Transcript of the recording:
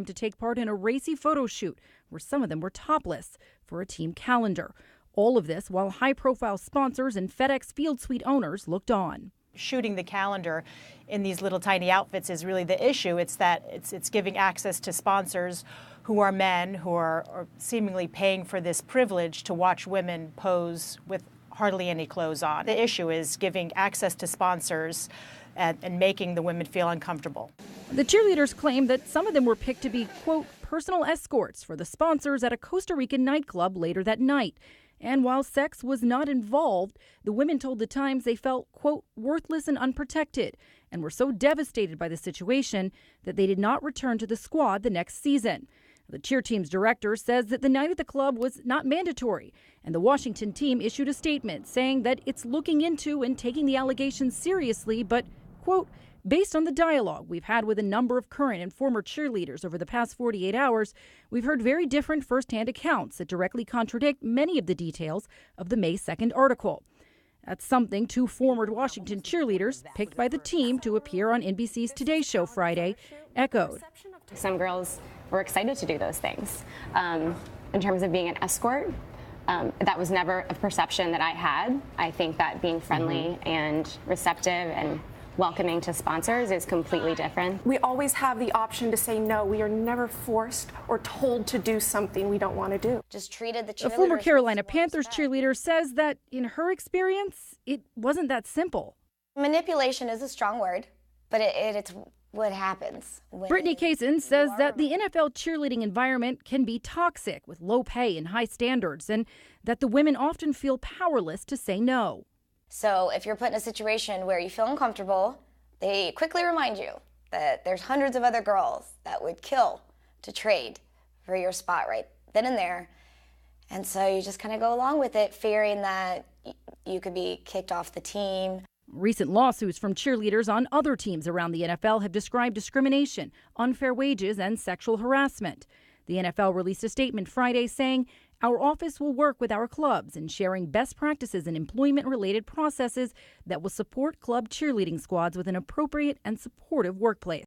to take part in a racy photo shoot where some of them were topless for a team calendar. All of this while high-profile sponsors and FedEx Field Suite owners looked on. Shooting the calendar in these little tiny outfits is really the issue. It's that it's giving access to sponsors who are men who are seemingly paying for this privilege to watch women pose with hardly any clothes on. The issue is giving access to sponsors and making the women feel uncomfortable. The cheerleaders claim that some of them were picked to be, quote, personal escorts for the sponsors at a Costa Rican nightclub later that night. And while sex was not involved, the women told The Times they felt, quote, worthless and unprotected, and were so devastated by the situation that they did not return to the squad the next season. The cheer team's director says that the night at the club was not mandatory, and the Washington team issued a statement saying that it's looking into and taking the allegations seriously, but, quote, based on the dialogue we've had with a number of current and former cheerleaders over the past 48 hours, we've heard very different firsthand accounts that directly contradict many of the details of the May 2nd article. That's something two former Washington cheerleaders, picked by the team to appear on NBC's Today Show Friday, echoed. Some girls were excited to do those things. In terms of being an escort, that was never a perception that I had. I think that being friendly and receptive and welcoming to sponsors is completely different. We always have the option to say no. We are never forced or told to do something we don't want to do. Just treated the cheerleaders. A former Carolina Panthers cheerleader says that in her experience, it wasn't that simple. Manipulation is a strong word, but it's what happens. Brittany Kaysen says that the NFL cheerleading environment can be toxic with low pay and high standards, and that the women often feel powerless to say no. So if you're put in a situation where you feel uncomfortable, they quickly remind you that there's hundreds of other girls that would kill to trade for your spot right then and there. And so you just kind of go along with it, fearing that you could be kicked off the team. Recent lawsuits from cheerleaders on other teams around the NFL have described discrimination, unfair wages, and sexual harassment. The NFL released a statement Friday saying, "Our office will work with our clubs in sharing best practices and employment-related processes that will support club cheerleading squads with an appropriate and supportive workplace."